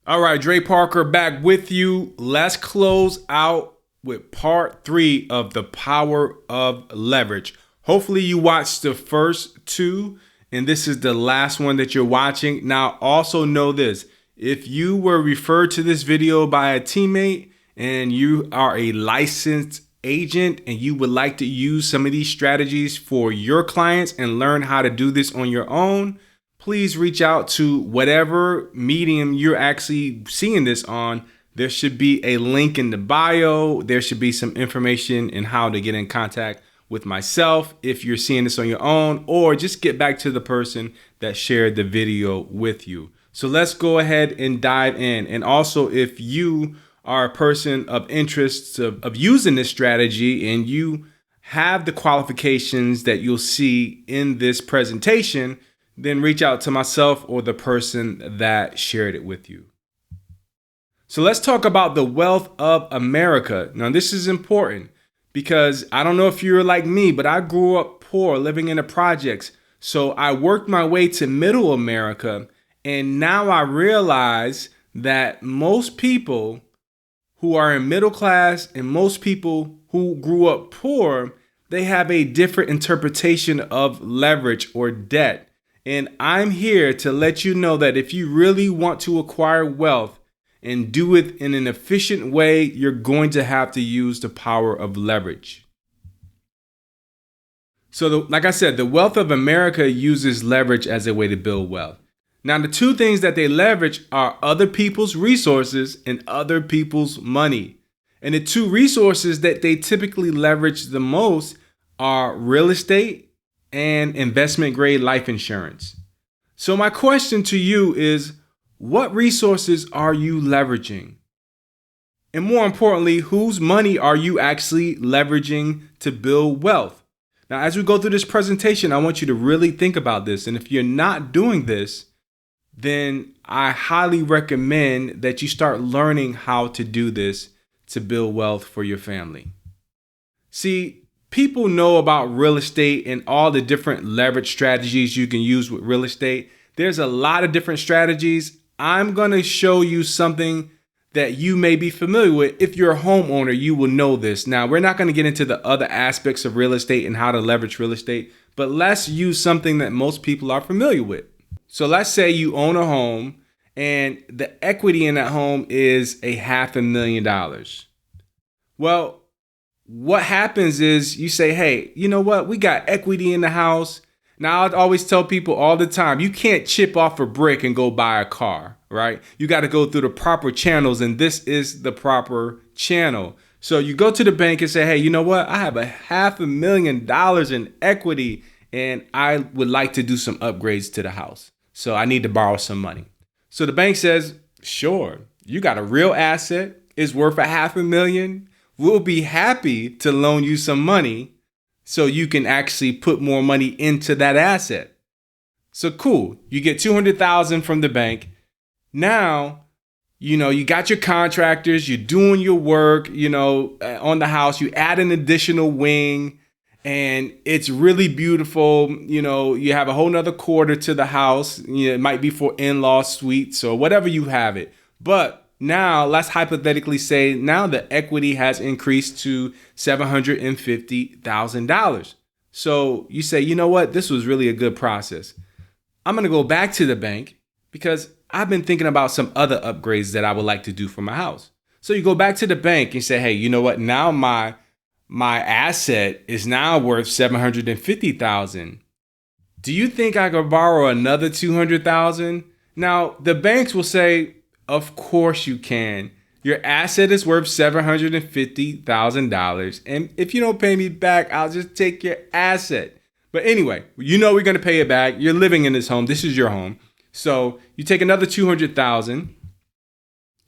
All right, Dre Parker back with you. Let's close out with part 3 of the power of leverage. Hopefully you watched the first 2 and this is the last one that you're watching. Now also know this, if you were referred to this video by a teammate and you are a licensed agent and you would like to use some of these strategies for your clients and learn how to do this on your own, please reach out to whatever medium you're actually seeing this on. There should be a link in the bio. There should be some information in how to get in contact with myself if you're seeing this on your own, or just get back to the person that shared the video with you. So let's go ahead and dive in. And also, if you are a person of interest of using this strategy and you have the qualifications that you'll see in this presentation, then reach out to myself or the person that shared it with you. So let's talk about the wealth of America. Now, this is important because I don't know if you're like me, but I grew up poor, living in the projects. So I worked my way to middle America. And now I realize that most people who are in middle class and most people who grew up poor, they have a different interpretation of leverage or debt. And I'm here to let you know that if you really want to acquire wealth and do it in an efficient way, you're going to have to use the power of leverage. So like I said, the wealth of America uses leverage as a way to build wealth. Now, the two things that they leverage are other people's resources and other people's money. And the two resources that they typically leverage the most are real estate and investment grade life insurance. So my question to you is, what resources are you leveraging? And more importantly, whose money are you actually leveraging to build wealth? Now, as we go through this presentation, I want you to really think about this. And if you're not doing this, then I highly recommend that you start learning how to do this to build wealth for your family. See, people know about real estate and all the different leverage strategies you can use with real estate. There's a lot of different strategies. I'm going to show you something that you may be familiar with. If you're a homeowner, you will know this. Now, we're not going to get into the other aspects of real estate and how to leverage real estate, but let's use something that most people are familiar with. So let's say you own a home and the equity in that home is $500,000. Well, what happens is you say, hey, you know what? We got equity in the house. Now, I always tell people all the time, you can't chip off a brick and go buy a car, right? You got to go through the proper channels, and this is the proper channel. So you go to the bank and say, hey, you know what? I have $500,000 in equity, and I would like to do some upgrades to the house. So I need to borrow some money. So the bank says, sure, you got a real asset. It's worth $500,000. We'll be happy to loan you some money so you can actually put more money into that asset. So cool. You get $200,000 from the bank. Now, you got your contractors, you're doing your work, on the house, you add an additional wing and it's really beautiful. You have a whole nother quarter to the house. It might be for in-law suites or whatever you have it. But now, let's hypothetically say now the equity has increased to $750,000. So you say, you know what? This was really a good process. I'm going to go back to the bank because I've been thinking about some other upgrades that I would like to do for my house. So you go back to the bank and say, hey, you know what? Now my asset is now worth $750,000. Do you think I could borrow another $200,000? Now, the banks will say, of course you can. Your asset is worth $750,000. And if you don't pay me back, I'll just take your asset. But anyway, we're going to pay it back. You're living in this home. This is your home. So you take another $200,000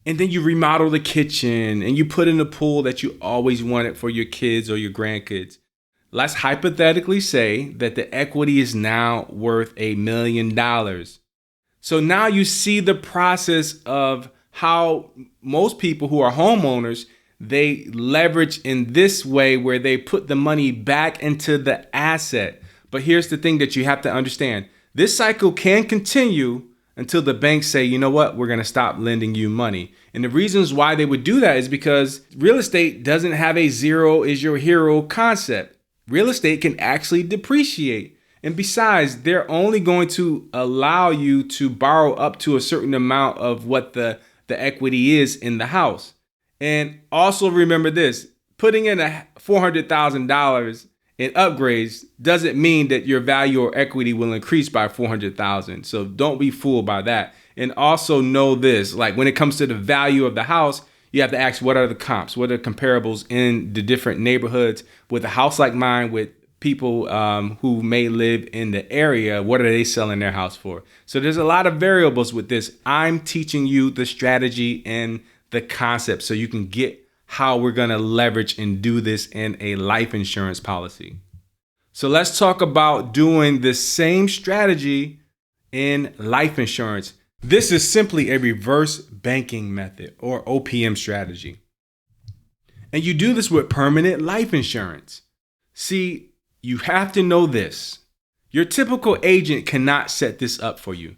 and then you remodel the kitchen and you put in the pool that you always wanted for your kids or your grandkids. Let's hypothetically say that the equity is now worth $1 million. So now you see the process of how most people who are homeowners, they leverage in this way where they put the money back into the asset. But here's the thing that you have to understand. This cycle can continue until the banks say, you know what, we're going to stop lending you money. And the reasons why they would do that is because real estate doesn't have a zero is your hero concept. Real estate can actually depreciate. And besides, they're only going to allow you to borrow up to a certain amount of what the equity is in the house. And also remember this, putting in a $400,000 in upgrades doesn't mean that your value or equity will increase by $400,000. So don't be fooled by that. And also know this, like when it comes to the value of the house, you have to ask what are the comps, what are the comparables in the different neighborhoods with a house like mine with people who may live in the area, what are they selling their house for? So there's a lot of variables with this. I'm teaching you the strategy and the concept so you can get how we're going to leverage and do this in a life insurance policy. So let's talk about doing the same strategy in life insurance. This is simply a reverse banking method or O.P.M strategy. And you do this with permanent life insurance. See, you have to know this. Your typical agent cannot set this up for you.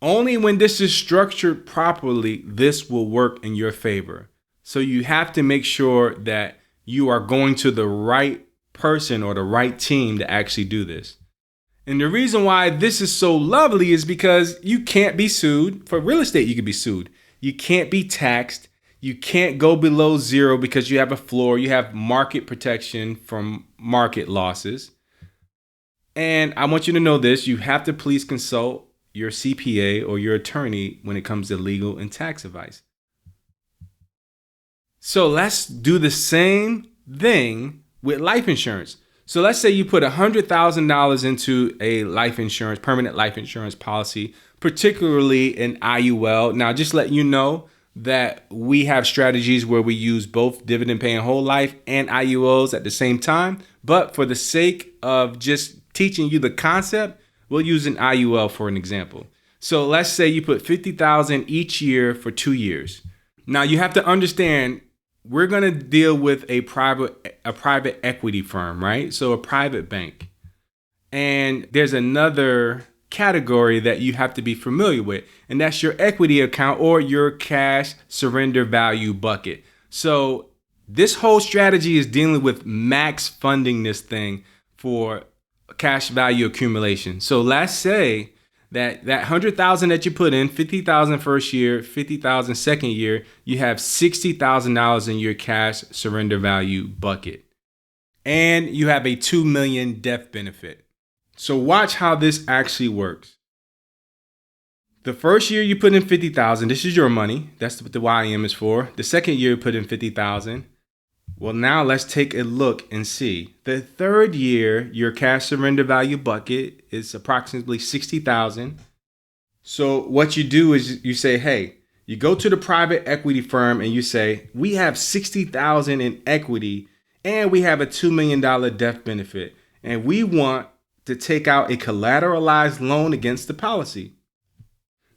Only when this is structured properly, this will work in your favor. So you have to make sure that you are going to the right person or the right team to actually do this. And the reason why this is so lovely is because you can't be sued. For real estate, you can be sued. You can't be taxed. You can't go below zero because you have a floor. You have market protection from market losses. And I want you to know this. You have to please consult your CPA or your attorney when it comes to legal and tax advice. So let's do the same thing with life insurance. So let's say you put $100,000 into a life insurance, permanent life insurance policy, particularly an IUL. Now, just let you know that we have strategies where we use both dividend paying whole life and IULs at the same time. But for the sake of just teaching you the concept, we'll use an IUL for an example. So let's say you put $50,000 each year for 2 years. Now you have to understand we're going to deal with a private equity firm, right? So a private bank. And there's another category that you have to be familiar with, and that's your equity account or your cash surrender value bucket. So this whole strategy is dealing with max funding this thing for cash value accumulation. So let's say that $100,000 that you put in, $50,000 first year, $50,000 second year, you have $60,000 in your cash surrender value bucket. And you have a $2 million death benefit. So watch how this actually works. The first year you put in $50,000, this is your money. That's what the YM is for. The second year you put in $50,000. Well, now let's take a look and see. The third year, your cash surrender value bucket is approximately $60,000. So what you do is you say, hey, you go to the private equity firm and you say, we have $60,000 in equity and we have a $2 million death benefit. And we want to take out a collateralized loan against the policy.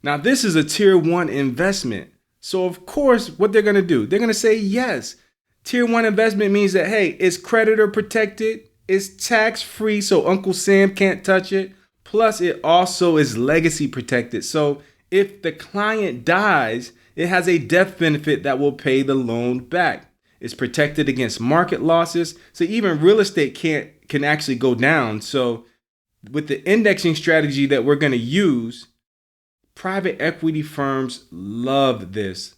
Now, this is a tier 1 investment. So of course, what they're going to do, they're going to say yes. Tier 1 investment means that, hey, it's creditor protected, it's tax free, so Uncle Sam can't touch it. Plus, it also is legacy protected. So if the client dies, it has a death benefit that will pay the loan back. It's protected against market losses. So even real estate can actually go down. So with the indexing strategy that we're going to use, private equity firms love this.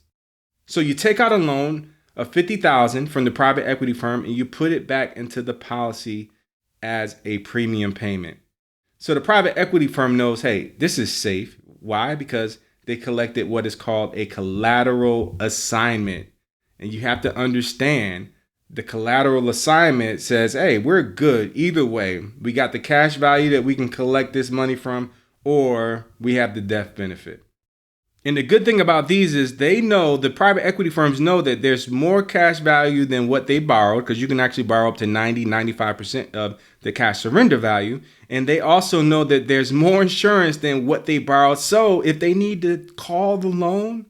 So you take out a loan of $50,000 from the private equity firm and you put it back into the policy as a premium payment. So the private equity firm knows, hey, this is safe. Why? Because they collected what is called a collateral assignment. And you have to understand the collateral assignment says, hey, we're good either way. We got the cash value that we can collect this money from, or we have the death benefit. And the good thing about these is they know, the private equity firms know that there's more cash value than what they borrowed, because you can actually borrow up to 95% of the cash surrender value. And they also know that there's more insurance than what they borrowed. So if they need to call the loan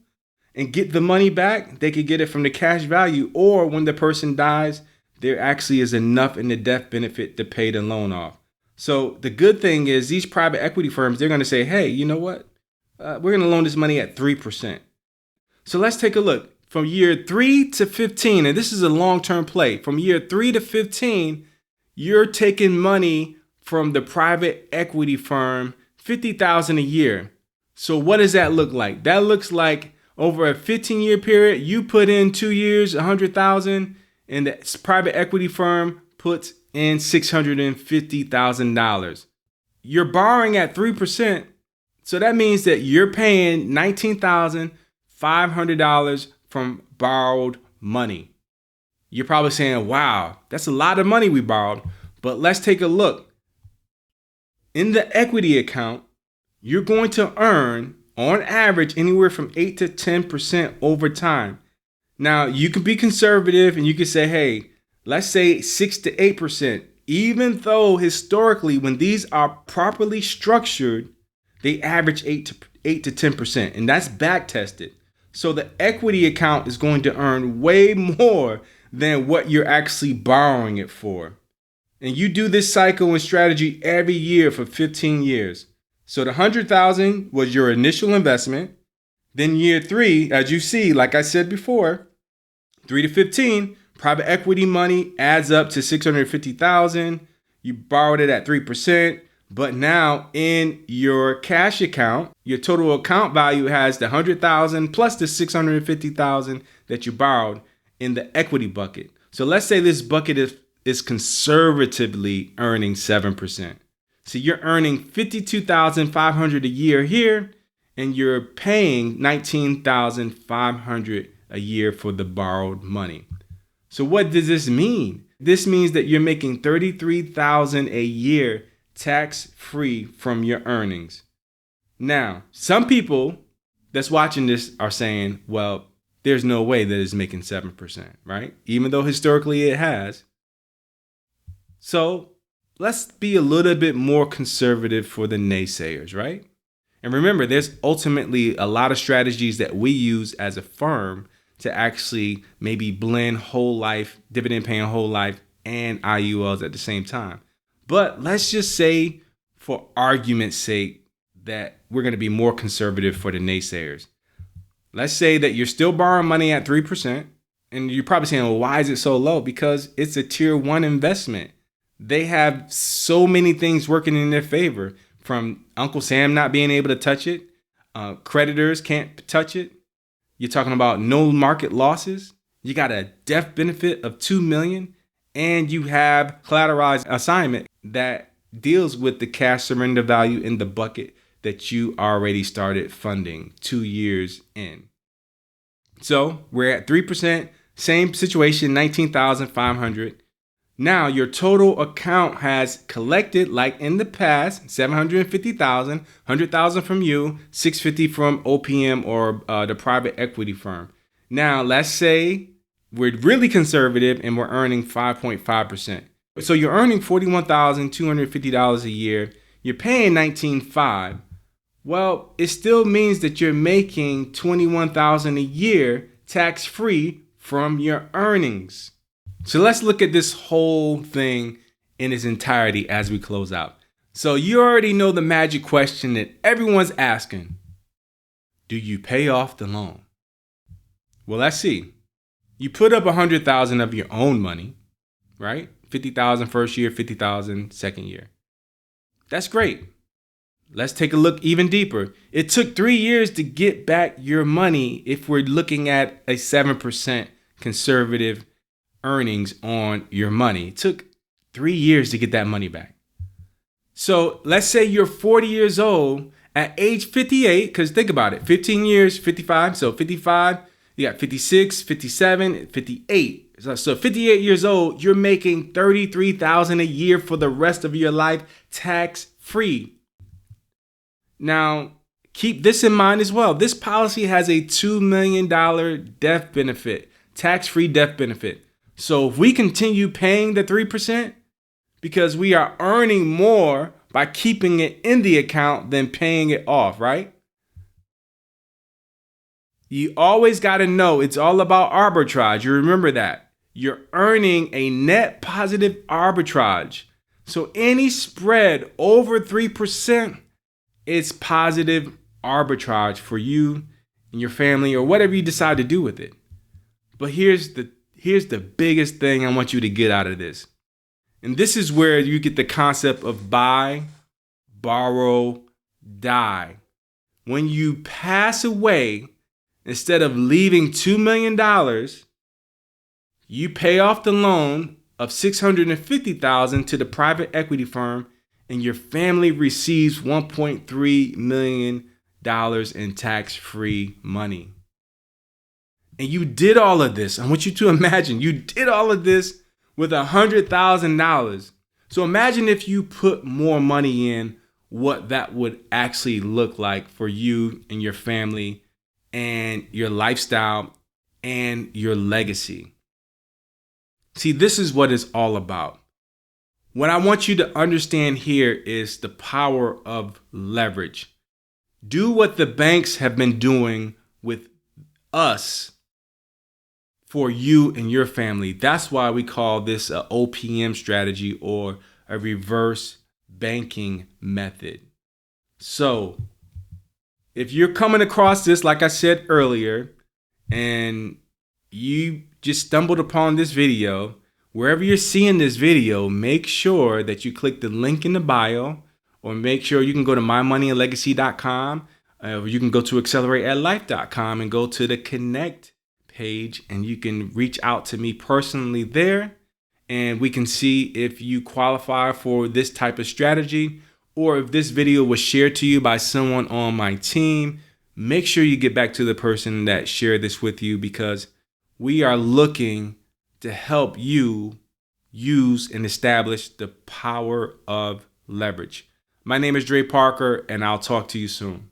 and get the money back, they could get it from the cash value. Or when the person dies, there actually is enough in the death benefit to pay the loan off. So the good thing is these private equity firms, they're going to say, hey, you know what? we're going to loan this money at 3%. So let's take a look. From year 3 to 15, and this is a long-term play. From year 3 to 15, you're taking money from the private equity firm, $50,000 a year. So what does that look like? That looks like over a 15-year period, you put in 2 years, $100,000, and the private equity firm puts in $650,000. You're borrowing at 3%, so that means that you're paying $19,500 from borrowed money. You're probably saying, wow, that's a lot of money we borrowed. But let's take a look. In the equity account, you're going to earn, on average, anywhere from 8 to 10% over time. Now, you can be conservative and you can say, hey, let's say 6 to 8%, even though historically, when these are properly structured, they average 8 to 10%, and that's back tested. So the equity account is going to earn way more than what you're actually borrowing it for. And you do this cycle and strategy every year for 15 years. So the $100,000 was your initial investment. Then year 3, as you see, like I said before, 3 to 15, private equity money adds up to $650,000. You borrowed it at 3. But now in your cash account, your total account value has the $100,000 plus the $650,000 that you borrowed in the equity bucket. So let's say this bucket is conservatively earning 7%. So you're earning $52,500 a year here, and you're paying $19,500 a year for the borrowed money. So what does this mean? This means that you're making $33,000 a year tax-free from your earnings. Now, some people that's watching this are saying, well, there's no way that it's making 7%, right? Even though historically it has. So let's be a little bit more conservative for the naysayers, right? And remember, there's ultimately a lot of strategies that we use as a firm to actually maybe blend whole life, dividend paying whole life, and IULs at the same time. But let's just say, for argument's sake, that we're going to be more conservative for the naysayers. Let's say that you're still borrowing money at 3%. And you're probably saying, well, why is it so low? Because it's a tier 1 investment. They have so many things working in their favor, from Uncle Sam not being able to touch it. Creditors can't touch it. You're talking about no market losses. You got a death benefit of $2 million. And you have collateralized assignment that deals with the cash surrender value in the bucket that you already started funding 2 years in. So we're at 3%, same situation, $19,500. Now your total account has collected, like in the past, $750,000, $100,000 from you, $650 from O.P.M or the private equity firm. Now let's say we're really conservative and we're earning 5.5%. So you're earning $41,250 a year. You're paying $19,500. Well, it still means that you're making $21,000 a year tax-free from your earnings. So let's look at this whole thing in its entirety as we close out. So you already know the magic question that everyone's asking. Do you pay off the loan? Well, let's see. You put up $100,000 of your own money, right? $50,000 first year, $50,000 second year. That's great. Let's take a look even deeper. It took 3 years to get back your money if we're looking at a 7% conservative earnings on your money. It took 3 years to get that money back. So let's say you're 40 years old at age 58, because think about it, 15 years, 55, so 55, you got 56, 57, 58. So 58 years old, you're making $33,000 a year for the rest of your life, tax-free. Now, keep this in mind as well. This policy has a $2 million death benefit, tax-free death benefit. So if we continue paying the 3%, because we are earning more by keeping it in the account than paying it off, right? You always got to know it's all about arbitrage. You remember that. You're earning a net positive arbitrage. So any spread over 3%, it's positive arbitrage for you and your family or whatever you decide to do with it. But here's the biggest thing I want you to get out of this. And this is where you get the concept of buy, borrow, die. When you pass away, instead of leaving $2 million, you pay off the loan of $650,000 to the private equity firm, and your family receives $1.3 million in tax-free money. And you did all of this. I want you to imagine you did all of this with $100,000. So imagine if you put more money in, what that would actually look like for you and your family and your lifestyle and your legacy. See, this is what it's all about. What I want you to understand here is the power of leverage. Do what the banks have been doing with us for you and your family. That's why we call this a O.P.M strategy, or a reverse banking method. So if you're coming across this, like I said earlier, and you just stumbled upon this video, wherever you're seeing this video, make sure that you click the link in the bio, or make sure you can go to mymoneyandlegacy.com, or you can go to accelerateatlife.com and go to the connect page, and you can reach out to me personally there, and we can see if you qualify for this type of strategy, or if this video was shared to you by someone on my team. Make sure you get back to the person that shared this with you, because we are looking to help you use and establish the power of leverage. My name is Dre Parker, and I'll talk to you soon.